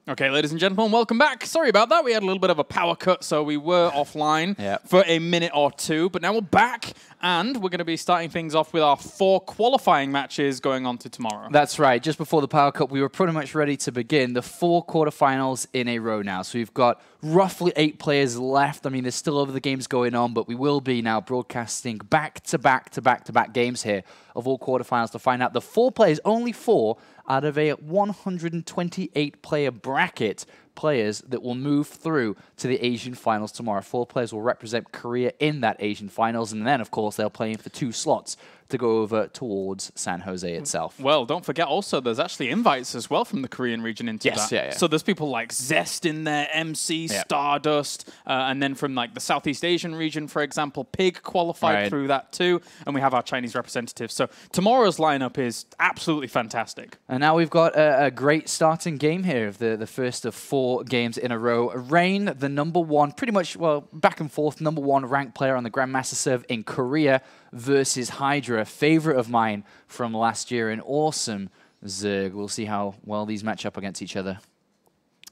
Okay, ladies and gentlemen, welcome back. Sorry about that. We had a little bit of a power cut, so we were offline for a minute or two. But now we're back, and we're going to be starting things off with our 4 qualifying matches going on to tomorrow. That's right. Just before the power cut, we were pretty much ready to begin the 4 quarterfinals in a row now. So we've got roughly 8 players left. I mean, there's still other games going on, but we will be now broadcasting back-to-back games here of all quarterfinals to find out the 4 players, only 4, out of a 128-player bracket players that will move through to the Asian finals tomorrow. 4 players will represent Korea in that Asian finals, and then, of course, they'll play in for 2 slots to go over towards San Jose itself. Well, don't forget also there's actually invites as well from the Korean region into that. Yeah. So there's people like Zest in there, MC, Stardust, and then from like the Southeast Asian region, for example, Pig qualified through that too, and we have our Chinese representatives. So tomorrow's lineup is absolutely fantastic. And now we've got a great starting game here of the first of 4 games in a row. Rain, the #1, pretty much, well, back and forth, #1 ranked player on the Grandmaster serve in Korea versus Hydra, a favorite of mine from last year, an awesome Zerg. We'll see how well these match up against each other.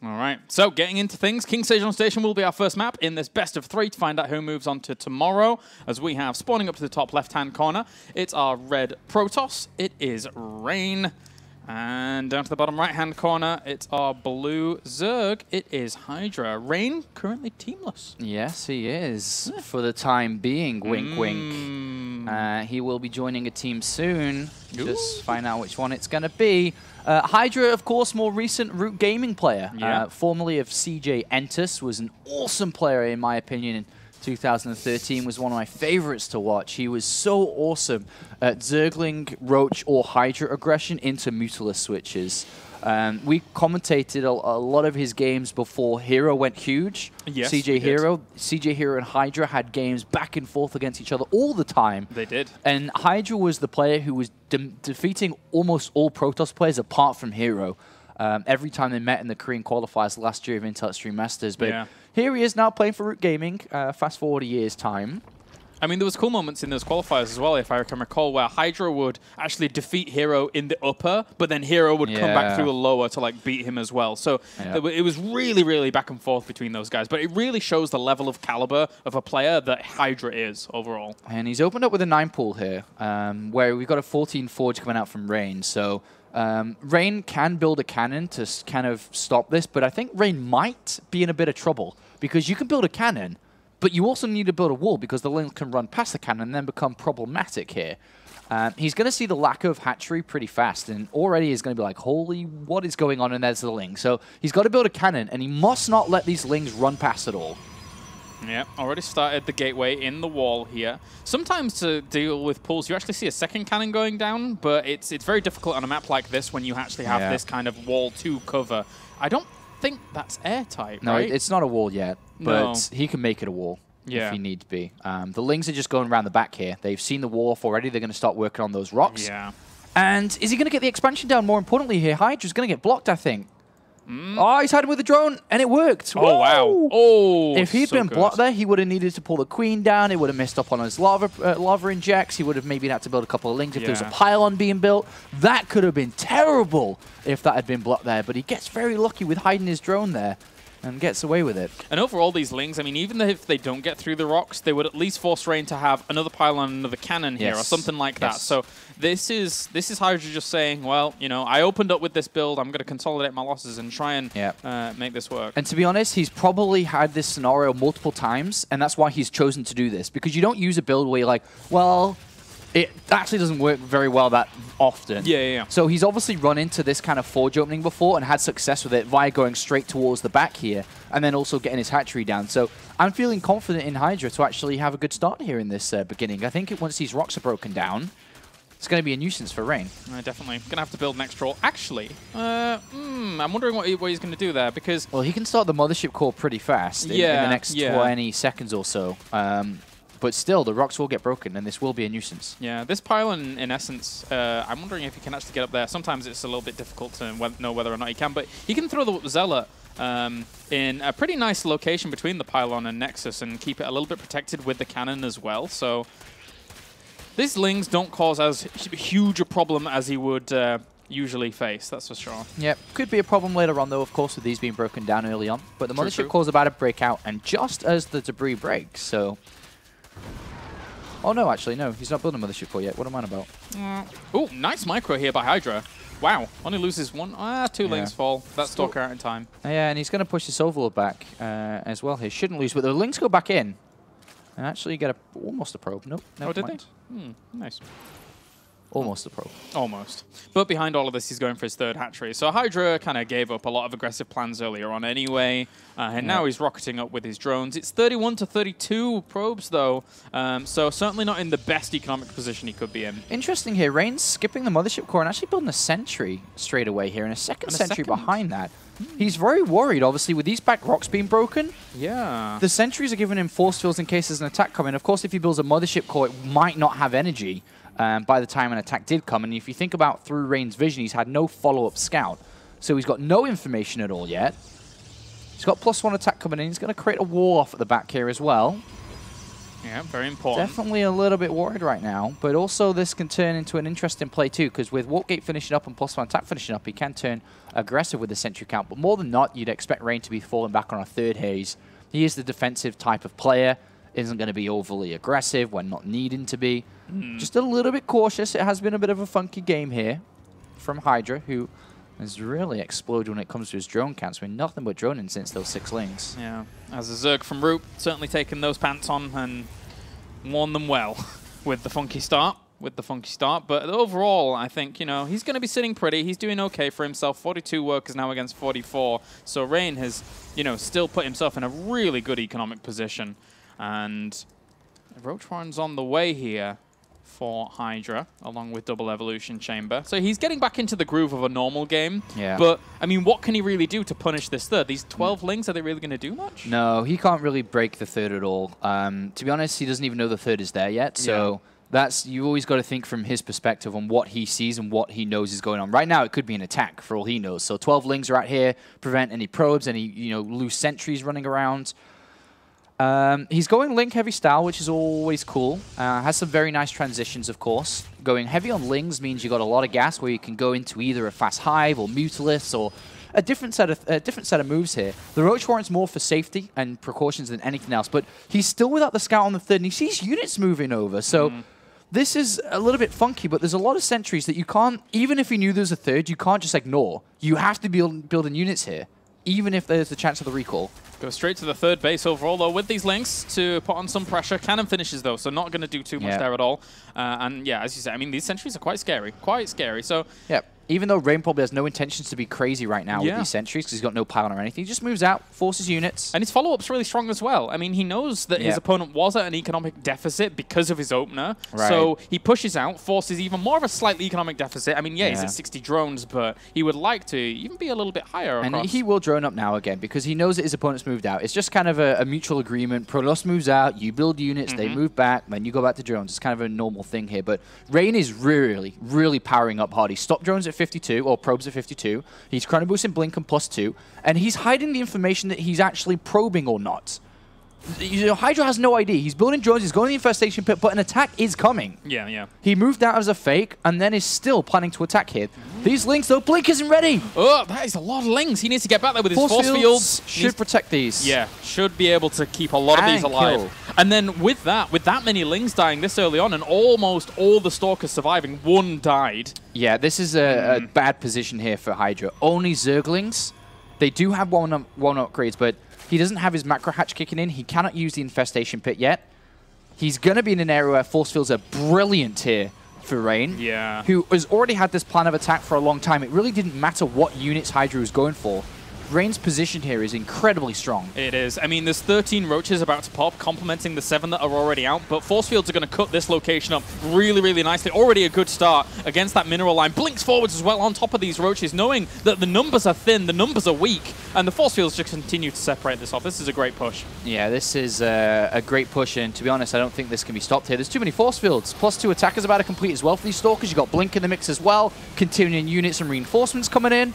All right, so getting into things, King Stage on Station will be our first map in this best of 3 to find out who moves on to tomorrow, as we have spawning up to the top left-hand corner. It's our red Protoss, it is Rain. And down to the bottom right-hand corner, it's our blue Zerg. It is Hydra. Rain, currently teamless. Yes, he is. For the time being, wink, wink. He will be joining a team soon. Just find out which one it's going to be. Hydra, of course, more recent Root Gaming player. Formerly of CJ Entus, was an awesome player, in my opinion, in 2013, was one of my favorites to watch. He was so awesome at Zergling, Roach, or Hydra aggression into Mutalist switches. We commentated a lot of his games before Hero went huge. Yes, CJ Hero and Hydra had games back and forth against each other all the time. They did. And Hydra was the player who was defeating almost all Protoss players apart from Hero. Every time they met in the Korean qualifiers last year of Intel Extreme Masters. But here he is now playing for Root Gaming, fast forward a year's time. I mean, there was cool moments in those qualifiers as well, if I can recall, where Hydra would actually defeat Hero in the upper, but then Hero would come back through the lower to like beat him as well. So it was really, really back and forth between those guys. But it really shows the level of caliber of a player that Hydra is overall. And he's opened up with a 9 pool here, where we've got a 14 Forge coming out from Rain. So Rain can build a cannon to kind of stop this, but I think Rain might be in a bit of trouble because you can build a cannon, but you also need to build a wall because the Ling can run past the cannon and then become problematic here. He's going to see the lack of hatchery pretty fast, and already is going to be like, holy, what is going on? And there's the Ling. So he's got to build a cannon, and he must not let these Lings run past at all. Yeah, already started the gateway in the wall here. Sometimes to deal with pulls, you actually see a second cannon going down, but it's very difficult on a map like this when you actually have this kind of wall to cover. I don't think that's airtight, right? No, it's not a wall yet, but he can make it a wall if he needs be. The Lings are just going around the back here. They've seen the wall off already. They're going to start working on those rocks. Yeah. And is he going to get the expansion down? More importantly here, Hydra's going to get blocked, I think. Oh, he's hiding with the drone, and it worked. Oh, Whoa! Wow. Oh, if he'd been blocked there, he would have needed to pull the queen down. He would have missed up on his lava injects. He would have maybe had to build a couple of Lings if there was a pylon being built. That could have been terrible if that had been blocked there, but he gets very lucky with hiding his drone there and gets away with it. And overall, these Lings, I mean, even if they don't get through the rocks, they would at least force Rain to have another pylon, another cannon here, or something like that. So this is Hydra just saying, well, you know, I opened up with this build. I'm going to consolidate my losses and try and make this work. And to be honest, he's probably had this scenario multiple times, and that's why he's chosen to do this. Because you don't use a build where you're like, well, it actually doesn't work very well that often. So he's obviously run into this kind of forge opening before and had success with it via going straight towards the back here and then also getting his hatchery down. So I'm feeling confident in Hydra to actually have a good start here in this beginning. I think once these rocks are broken down, it's going to be a nuisance for Rain. Definitely. Going to have to build next troll. Actually, I'm wondering what he's going to do there because... Well, he can start the Mothership core pretty fast in the next 20 seconds or so. But still, the rocks will get broken, and this will be a nuisance. Yeah, this pylon, in essence, I'm wondering if he can actually get up there. Sometimes it's a little bit difficult to know whether or not he can, but he can throw the Zealot in a pretty nice location between the pylon and Nexus and keep it a little bit protected with the cannon as well. So these Lings don't cause as huge a problem as he would usually face, that's for sure. Yep, could be a problem later on, though, of course, with these being broken down early on. But the True, Mothership true. Core's about to break out, and just as the debris breaks, so... Oh, no, actually, no. He's not building a Mothership Core yet. What am I on about? Oh, nice micro here by Hydra. Wow, only loses one. Two Lings fall. That's Stalker out in time. Yeah, and he's going to push his Overlord back as well here. Shouldn't lose, but the Lings go back in. And actually get almost a probe. Nope, never did mind. they? Nice. Almost a probe. Almost. But behind all of this, he's going for his third hatchery. So Hydra kind of gave up a lot of aggressive plans earlier on anyway. And now he's rocketing up with his drones. It's 31 to 32 probes, though. So certainly not in the best economic position he could be in. Interesting here. Rain's skipping the Mothership Core and actually building a sentry straight away here. And a second sentry behind that. He's very worried, obviously, with these back rocks being broken. Yeah. The sentries are giving him force fields in case there's an attack coming. Of course, if he builds a Mothership Core, it might not have energy. By the time an attack did come. And if you think about through Rain's vision, he's had no follow-up scout. So he's got no information at all yet. He's got +1 attack coming in. He's going to create a wall off at the back here as well. Yeah, very important. Definitely a little bit worried right now. But also this can turn into an interesting play too, because with Warpgate finishing up and +1 attack finishing up, he can turn aggressive with the sentry count. But more than not, you'd expect Rain to be falling back on a third haze. He is the defensive type of player. Isn't going to be overly aggressive when not needing to be. Just a little bit cautious. It has been a bit of a funky game here from Hydra, who has really exploded when it comes to his drone counts. I mean, nothing but droning since those 6 Lings. Yeah, as a Zerg from Ro8, certainly taking those pants on and worn them well with the funky start. But overall, I think, you know, he's going to be sitting pretty. He's doing okay for himself. 42 workers now against 44. So Rain has, you know, still put himself in a really good economic position. And Ro8's on the way here for Hydra, along with Double Evolution Chamber. So he's getting back into the groove of a normal game. Yeah. But, I mean, what can he really do to punish this third? These 12 Lings, are they really going to do much? No, he can't really break the third at all. To be honest, he doesn't even know the third is there yet. So that's, you always got to think from his perspective on what he sees and what he knows is going on. Right now, it could be an attack for all he knows. So 12 Lings are out here, prevent any probes, any, you know, loose sentries running around. He's going Link heavy style, which is always cool. Has some very nice transitions, of course. Going heavy on Lings means you got a lot of gas where you can go into either a fast hive or Mutilus or a different set of moves here. The Roach warrant's more for safety and precautions than anything else, but he's still without the scout on the third, and he sees units moving over. So this is a little bit funky, but there's a lot of sentries that you can't, even if you knew there's a third, you can't just ignore. You have to be building units here, even if there's the chance of the recall. Go straight to the third base overall, though, with these Links to put on some pressure. Cannon finishes, though, so not going to do too much there at all. And yeah, as you said, I mean, these sentries are quite scary. So yeah, even though Rain probably has no intentions to be crazy right now with these sentries, because he's got no pylon or anything, he just moves out, forces units. And his follow-up's really strong as well. I mean, he knows that his opponent was at an economic deficit because of his opener. Right. So he pushes out, forces even more of a slightly economic deficit. I mean, he's at 60 drones, but he would like to even be a little bit higher across. And he will drone up now again, because he knows that his opponent's moved out. It's just kind of a mutual agreement. Protoss moves out, you build units, they move back, then you go back to drones. It's kind of a normal thing here. But Rain is really, really powering up hard. He stopped drones at 52, or probes at 52. He's chrono boosting Blink and +2, and he's hiding the information that he's actually probing or not. You know, Hydra has no idea. He's building drones, he's going to the infestation pit, but an attack is coming. Yeah. He moved out as a fake, and then is still planning to attack here. These Links, though, Blink isn't ready. Oh, that is a lot of Lings. He needs to get back there with his force fields. Should protect these. Yeah, should be able to keep a lot of these alive. Kill. And then with that many Lings dying this early on, and almost all the Stalkers surviving, one died. Yeah, this is a bad position here for Hydra. Only Zerglings. They do have one upgrades, but he doesn't have his macro hatch kicking in. He cannot use the infestation pit yet. He's going to be in an area where force fields are brilliant here for Rain, who has already had this plan of attack for a long time. It really didn't matter what units Hydra was going for. Rain's position here is incredibly strong. It is. I mean, there's 13 Roaches about to pop, complementing the 7 that are already out, but force fields are going to cut this location up really, really nicely. Already a good start against that mineral line. Blinks forwards as well on top of these Roaches, knowing that the numbers are thin, the numbers are weak, and the force fields just continue to separate this off. This is a great push. Yeah, this is a great push, and to be honest, I don't think this can be stopped here. There's too many force fields. +2 attackers about to complete as well for these Stalkers. You've got Blink in the mix as well, continuing units and reinforcements coming in.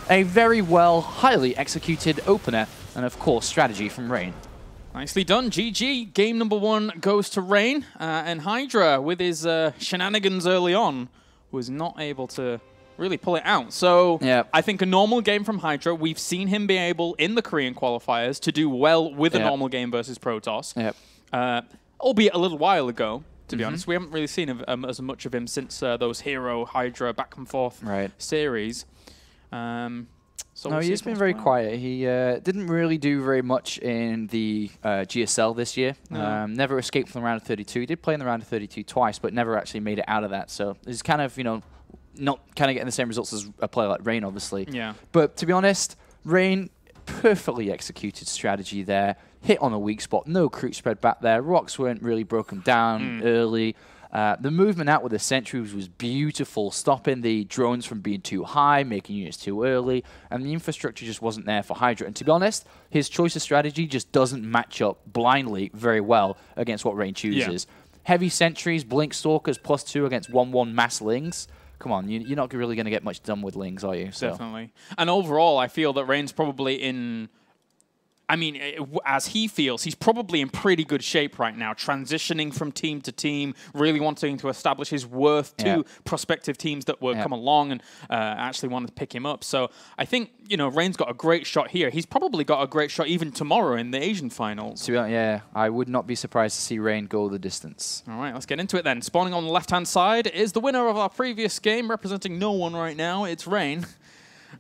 A very well, highly executed opener, and of course, strategy from Rain. Nicely done. GG. Game number 1 goes to Rain, and Hydra, with his shenanigans early on, was not able to really pull it out. So yeah. I think a normal game from Hydra, we've seen him be able, in the Korean qualifiers, to do well with a normal game versus Protoss. Albeit a little while ago, to be honest. We haven't really seen as much of him since those Hero, Hydra, back and forth series. So no, he's been very quiet. He didn't really do very much in the GSL this year. No. Never escaped from the round of 32. He did play in the round of 32 twice, but never actually made it out of that. So he's kind of, not kind of getting the same results as a player like Rain, obviously. Yeah. But to be honest, Rain perfectly executed strategy there. Hit on a weak spot. No creep spread back there. Rocks weren't really broken down early. The movement out with the sentries was beautiful, stopping the drones from being too high, making units too early, and the infrastructure just wasn't there for Hydra. And to be honest, his choice of strategy just doesn't match up blindly very well against what Rain chooses. Heavy sentries, blink stalkers, +2 against 1/1 mass lings. Come on, you're not really going to get much done with lings, are you? So. Definitely. And overall, I feel that Rain's probably in... I mean, as he feels, he's probably in pretty good shape right now, transitioning from team to team, really wanting to establish his worth to prospective teams that will come along and actually want to pick him up. So I think, Rain's got a great shot here. He's probably got a great shot even tomorrow in the Asian finals. So, yeah, I would not be surprised to see Rain go the distance. All right, let's get into it then. Spawning on the left-hand side is the winner of our previous game, representing no one right now. It's Rain.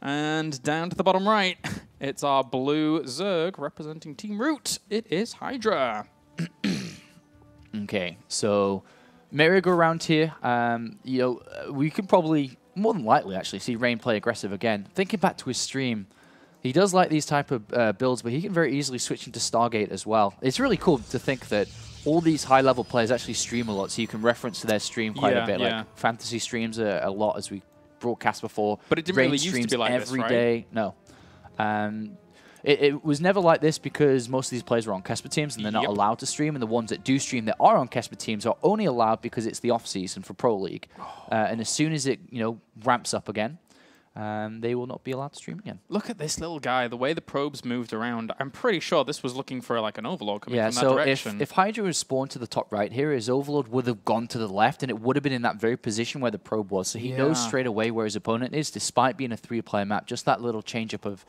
And down to the bottom right, it's our blue Zerg representing Team Root. It is Hydra. Okay, so merry-go-round here. We could probably, more than likely actually, see Rain play aggressive again. Thinking back to his stream, he does like these type of builds, but he can very easily switch into Stargate as well. It's really cool to think that all these high-level players actually stream a lot, so you can reference to their stream quite a bit. Like fantasy streams a lot, as we broadcast before. But it didn't really used to be like every this, right? day. No. It was never like this because most of these players are on Kesper teams and they're not allowed to stream, and the ones that do stream that are on Kesper teams are only allowed because it's the off-season for Pro League. And as soon as it ramps up again, they will not be allowed to stream again. Look at this little guy, the way the probes moved around. I'm pretty sure this was looking for like an overlord coming from that direction. If Hydra was spawned to the top right here, his overlord would have gone to the left, and it would have been in that very position where the probe was. So he knows straight away where his opponent is, despite being a 3-player map. Just that little change-up of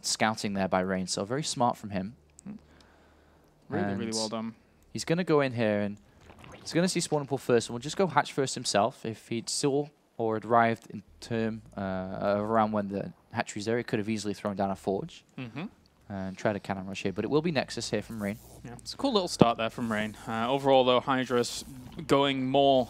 scouting there by Rain. So very smart from him. Really well done. He's going to go in here, and he's going to see spawning pool first, and we'll just go hatch first himself. If he'd saw or had arrived in term around when the hatchery's there, he could have easily thrown down a forge and tried a cannon rush here. But it will be Nexus here from Rain. Yeah, it's a cool little start there from Rain. Overall, though, Hydra's going more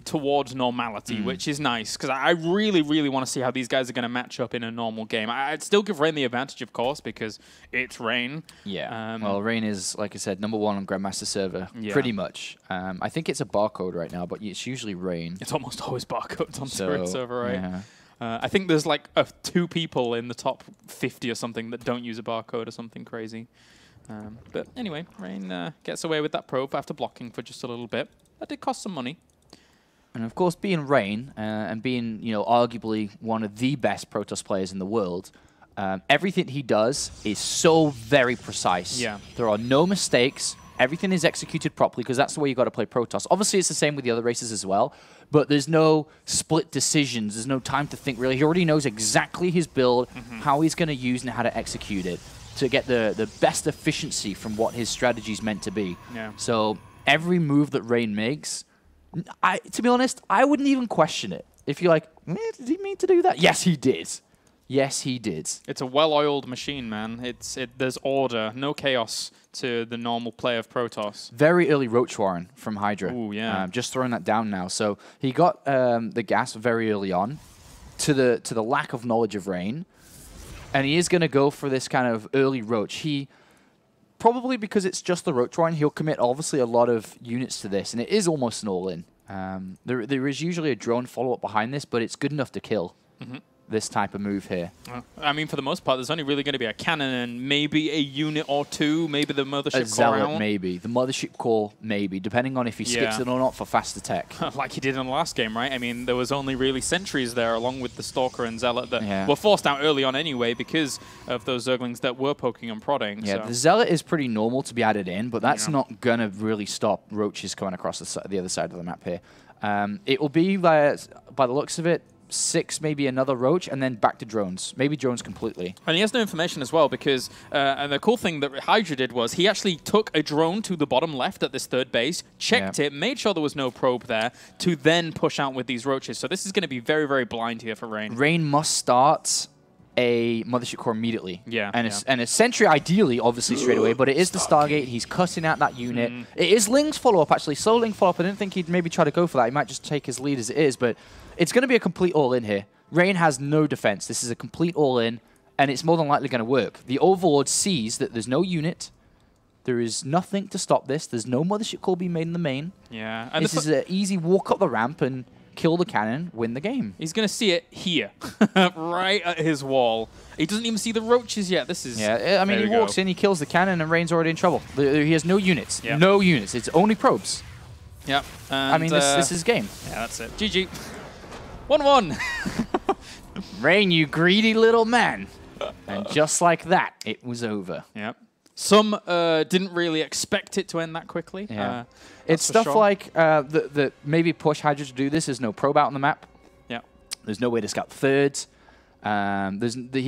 towards normality, which is nice, because I really, really want to see how these guys are going to match up in a normal game. I'd still give Rain the advantage, of course, because it's Rain. Yeah. Well, Rain is, like I said, #1 on Grandmaster server, pretty much. I think it's a barcode right now, but it's usually Rain. It's almost always barcodes on Spirit server, right? Yeah. I think there's like 2 people in the top 50 or something that don't use a barcode or something crazy. But anyway, Rain gets away with that probe after blocking for just a little bit. That did cost some money. And of course, being Rain and being, arguably one of the best Protoss players in the world, everything he does is so very precise. Yeah. There are no mistakes. Everything is executed properly, because that's the way you got to play Protoss. Obviously, it's the same with the other races as well, but there's no split decisions. There's no time to think, really. He already knows exactly his build, how he's going to use and how to execute it to get the best efficiency from what his strategy is meant to be. Yeah. So every move that Rain makes, to be honest, I wouldn't even question it. If you're like, did he mean to do that? Yes, he did. Yes, he did. It's a well-oiled machine, man. There's order, no chaos to the normal play of Protoss. Very early Roach Warren from Hydra. Ooh, yeah. Just throwing that down now. So he got the gas very early on to the lack of knowledge of Rain. And he is going to go for this kind of early Roach. He, probably because it's just the Roach Warren, he'll commit obviously a lot of units to this. And it is almost an all-in. There is usually a drone follow-up behind this, but it's good enough to kill. This type of move here. I mean, for the most part, there's only really going to be a cannon and maybe a unit or 2, maybe the mothership core out. Maybe. The mothership core, maybe, depending on if he skips it or not for fast attack. Like he did in the last game, right? I mean, there was only really sentries there along with the Stalker and Zealot that were forced out early on anyway because of those Zerglings that were poking and prodding. Yeah, the Zealot is pretty normal to be added in, but that's not going to really stop Roaches coming across the other side of the map here. It will be, by the looks of it, 6, maybe another Roach, and then back to drones. Maybe drones completely. And he has no information as well because and the cool thing that Hydra did was he actually took a drone to the bottom left at this third base, checked it, made sure there was no probe there, to then push out with these Roaches. So this is going to be very, very blind here for Rain. Rain must start a Mothership Core immediately. Yeah. And a Sentry ideally, obviously, straight away, but it is the Stargate. He's cutting out that unit. It is Ling's follow-up, actually. Slow Ling follow-up. I didn't think he'd maybe try to go for that. He might just take his lead as it is, but it's going to be a complete all-in here. Rain has no defense. This is a complete all-in, and it's more than likely going to work. The Overlord sees that there's no unit. There is nothing to stop this. There's no Mothership Core being made in the main. Yeah. And this is an easy walk up the ramp and kill the cannon, win the game. He's going to see it here, right at his wall. He doesn't even see the Roaches yet. This is... Yeah, I mean, he walks in, he kills the cannon, and Rain's already in trouble. He has no units. Yep. No units. It's only probes. Yep. And I mean, this is game. Yeah, that's it. GG. 1-1. Rain, you greedy little man. And just like that, it was over. Yep. Some didn't really expect it to end that quickly. Yeah. It's stuff like that maybe push Hydra to do this. There's no probe out on the map. Yeah. There's no way to scout thirds. He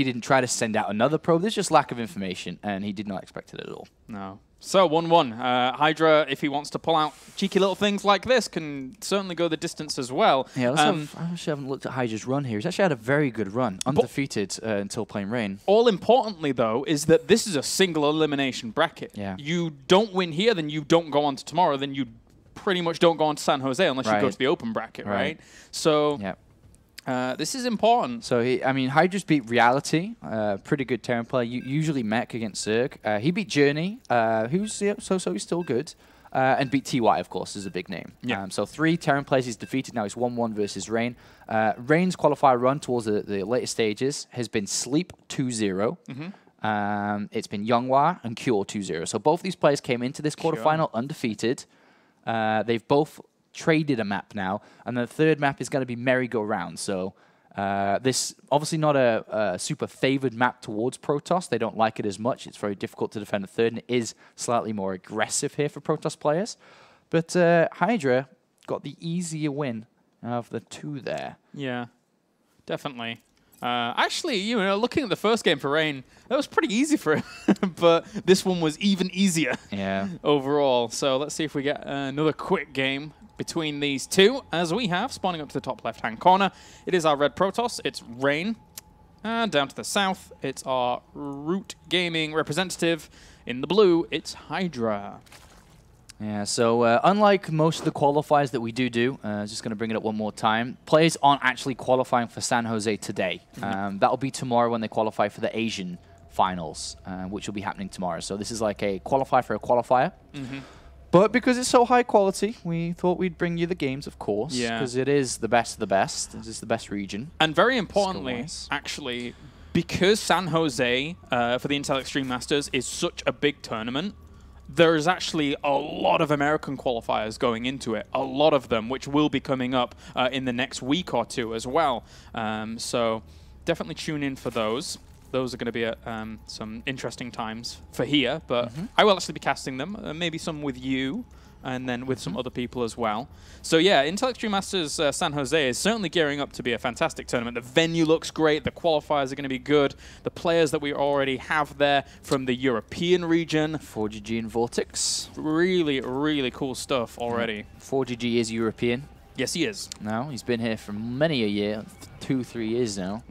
didn't try to send out another probe. There's just lack of information, and he did not expect it at all. No. So, 1-1. Hydra, if he wants to pull out cheeky little things like this, can certainly go the distance as well. Yeah, I actually haven't looked at Hydra's run here. He's actually had a very good run, undefeated until playing Rain. All importantly, though, is that this is a single elimination bracket. Yeah. You don't win here, then you don't go on to tomorrow, then you pretty much don't go on to San Jose unless you go to the open bracket, right? So... Yeah. This is important. So, I mean, Hydra's beat Reality, pretty good Terran player, usually mech against Zerg. He beat Journey, who's he's still good, and beat TY, of course, is a big name. Yeah. So 3 Terran players he's defeated. Now he's 1-1 versus Rain. Rain's qualifier run towards the later stages has been Sleep 2-0. It's been Younghwa and Cure 2-0. So both these players came into this quarterfinal undefeated. They've both traded a map now, and the third map is going to be merry-go-round. So this obviously not a super favored map towards Protoss. They don't like it as much. It's very difficult to defend a third, and it is slightly more aggressive here for Protoss players. But Hydra got the easier win of the 2 there. Yeah, definitely. Actually, you know, looking at the first game for Rain, that was pretty easy for him, but this one was even easier overall. So let's see if we get another quick game between these two, as we have, spawning up to the top left-hand corner. It is our red Protoss. It's Rain. And down to the south, it's our Root Gaming representative. In the blue, it's Hydra. Yeah, so unlike most of the qualifiers that we do, just going to bring it up one more time, players aren't actually qualifying for San Jose today. That'll be tomorrow when they qualify for the Asian finals, which will be happening tomorrow. So this is like a qualifier for a qualifier. But because it's so high quality, we thought we'd bring you the games, of course, because it is the best of the best. It is the best region. And very importantly, actually, because San Jose for the Intel Extreme Masters is such a big tournament, there's actually a lot of American qualifiers going into it, a lot of them, which will be coming up in the next week or two as well. So definitely tune in for those. Those are going to be some interesting times for here, but I will actually be casting them, maybe some with you, and then with some other people as well. So yeah, Intel Extreme Masters San Jose is certainly gearing up to be a fantastic tournament. The venue looks great, the qualifiers are going to be good, the players that we already have there from the European region. 4GG and Vortex. Really, really cool stuff already. 4GG is European. Yes, he is. No, he's been here for many a year, 2-3 years now.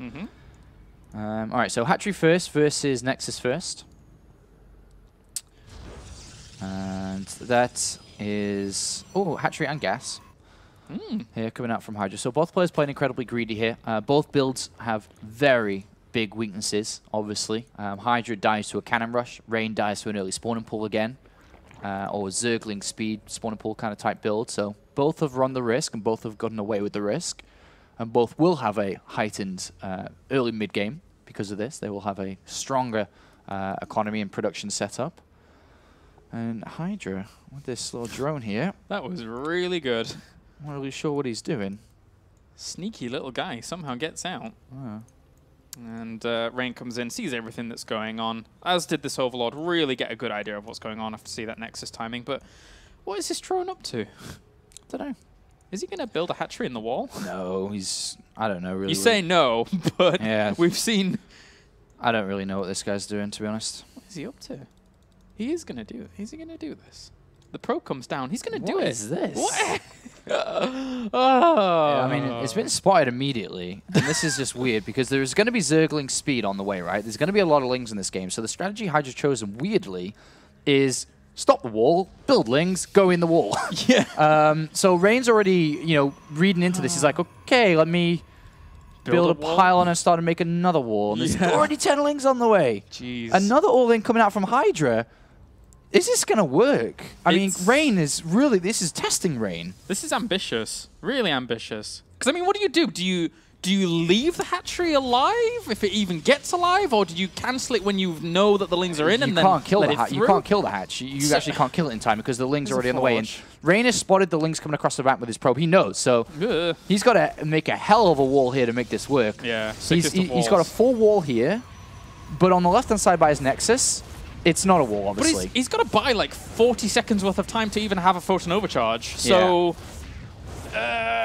All right, so Hatchery first versus Nexus first. And that is... Oh, Hatchery and Gas. Here coming out from Hydra. So both players playing incredibly greedy here. Both builds have very big weaknesses, obviously. Hydra dies to a cannon rush. Rain dies to an early spawning pool again. Or Zergling speed spawning pool kind of type build. So both have run the risk and both have gotten away with the risk. And both will have a heightened early mid-game because of this. They will have a stronger economy and production setup. And Hydra, with this little drone here. That was really good. I'm not really sure what he's doing. Sneaky little guy somehow gets out. And Rain comes in, sees everything that's going on, as did this Overlord. Really get a good idea of what's going on after see that Nexus timing. But what is this drone up to? Don't know. Is he going to build a hatchery in the wall? No, he's... I don't know, really. You say no, but yeah. we've seen... I don't really know what this guy's doing, to be honest. What is he up to? He is going to do it. Is he going to do this? The probe comes down. He's going to do it. What is this? What? Yeah, I mean, it's been spotted immediately, and this is just weird because there's going to be Zergling speed on the way, right? There's going to be a lot of Lings in this game, so the strategy Hydra chosen, weirdly, is stop the wall, build Lings, go in the wall. Yeah. So Rain's already, you know, reading into this. He's like, okay, let me build a pylon and start to make another wall. And there's already 10 Lings on the way. Jeez. Another all-in coming out from Hydra. Is this going to work? I mean, Rain is really... This is testing Rain. This is ambitious. Really ambitious. Because, I mean, what do? Do you leave the hatchery alive if it even gets alive? Or do you cancel it when you know that the Lings are in and then let it through? You can't kill the hatch. You actually can't kill it in time because the Lings are already on the way. And Rain has spotted the Lings coming across the map with his probe. He knows. So he's got to make a hell of a wall here to make this work. Yeah. He's got a full wall here. But on the left-hand side by his Nexus... It's not a wall, obviously. But he's got to buy like 40 seconds worth of time to even have a photon overcharge. So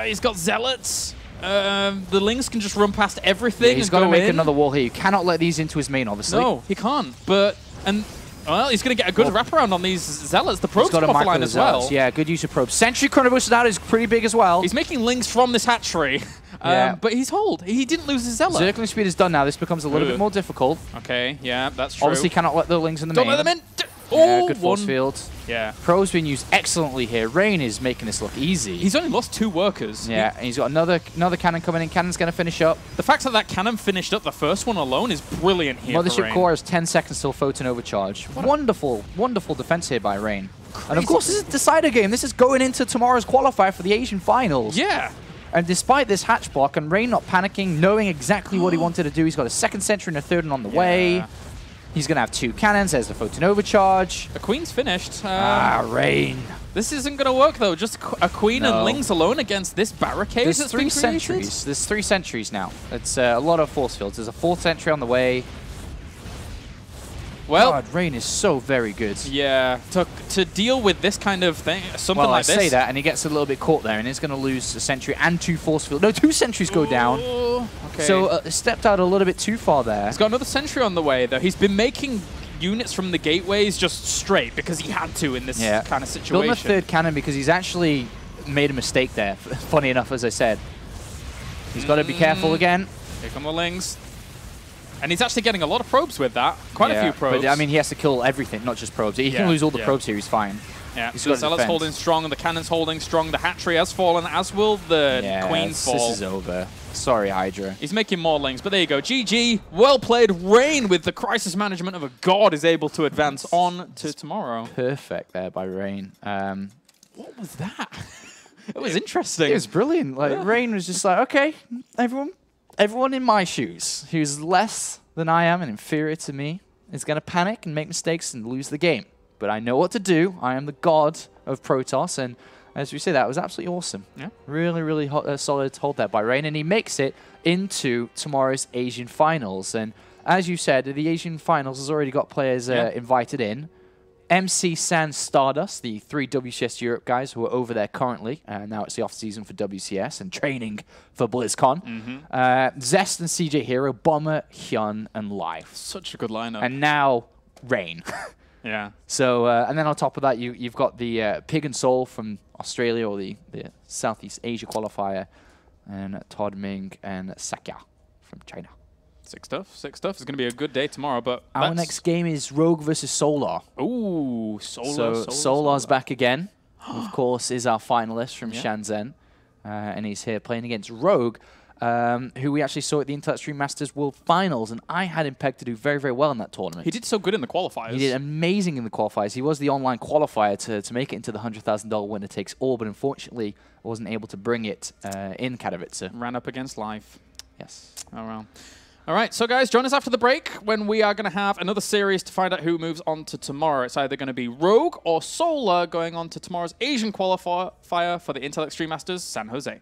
he's got Zealots. The Lings can just run past everything. Yeah, he's got to make another wall here. You cannot let these into his main, obviously. No, he can't. Well, he's going to get a good wraparound on these Zealots. The probes come offline as well. Yeah, good use of probes. Sentry Chrono Boosted out is pretty big as well. He's making Lings from this hatchery. But he's hold. He didn't lose his Zealot. Zergling speed is done now. This becomes a little bit more difficult. Okay, yeah, that's true. Obviously cannot let the Lings in the main. Don't let them in. Yeah, good force field. Yeah. Pro's being used excellently here. Rain is making this look easy. He's only lost 2 workers. Yeah, and he's got another cannon coming in. Cannon's going to finish up. The fact that cannon finished up the first one alone is brilliant here. Mothership Core has 10 seconds till photon overcharge. Wonderful, wonderful defense here by Rain. Crazy. And of course, this is a decider game. This is going into tomorrow's qualifier for the Asian finals. Yeah. And despite this hatch block and Rain not panicking, knowing exactly what he wanted to do, he's got a second sentry and a third one on the way. He's going to have 2 cannons. There's the photon overcharge. The Queen's finished. Rain. This isn't going to work, though. Just a Queen and Lings alone against this barricade. There's 3 sentries. There's 3 sentries now. It's a lot of force fields. There's a 4th sentry on the way. Well, God, Rain is so very good. Yeah, to deal with this kind of thing, something like this. Well, I say that, and he gets a little bit caught there, and he's going to lose a sentry and 2 force fields. No, 2 sentries go down. Okay. So stepped out a little bit too far there. He's got another sentry on the way, though. He's been making units from the gateways just straight because he had to in this kind of situation. Building a 3rd cannon because he's actually made a mistake there, funny enough, as I said. He's got to be careful again. Here come the Lings. And he's actually getting a lot of probes with that. Quite a few probes. But I mean, he has to kill everything, not just probes. He can lose all the probes here, he's fine. Yeah, so the Zealot's holding strong, and the Cannon's holding strong. The hatchery has fallen, as will the Queen fall. This is over. Sorry, Hydra. He's making more Lings, but there you go. GG. Well played. Rain, with the crisis management of a god, is able to advance on to tomorrow. Perfect there by Rain. What was that? It was interesting. It was brilliant. Like Rain was just like, okay, everyone in my shoes who's less than I am and inferior to me is going to panic and make mistakes and lose the game. But I know what to do. I am the god of Protoss, and as we say, that was absolutely awesome. Yeah. Really, really solid hold there by Rain, and he makes it into tomorrow's Asian finals. And as you said, the Asian finals has already got players invited in. MC Sans Stardust, the 3 WCS Europe guys who are over there currently. Now it's the off-season for WCS and training for BlizzCon. Zest and CJ Hero, Bomber, Hyun, and Life. Such a good lineup. And now Rain. Yeah. So, and then on top of that, you've got the Pig and Soul from Australia, or the Southeast Asia qualifier, and Todd Ming and Sakya from China. Sick stuff. Sick stuff. It's going to be a good day tomorrow, but our next game is Rogue versus Solar. Ooh, Solar. So Solar's back again. Of course, is our finalist from Shenzhen, and he's here playing against Rogue, who we actually saw at the Intellect Stream Masters World Finals, and I had him pegged to do very, very well in that tournament. He did so good in the qualifiers. He did amazing in the qualifiers. He was the online qualifier to make it into the $100,000 winner takes all, but unfortunately wasn't able to bring it in Katowice. Ran up against Life. Yes. Oh, well. All right, so guys, join us after the break when we are going to have another series to find out who moves on to tomorrow. It's either going to be Rogue or Solar going on to tomorrow's Asian qualifier for the Intel Extreme Masters San Jose.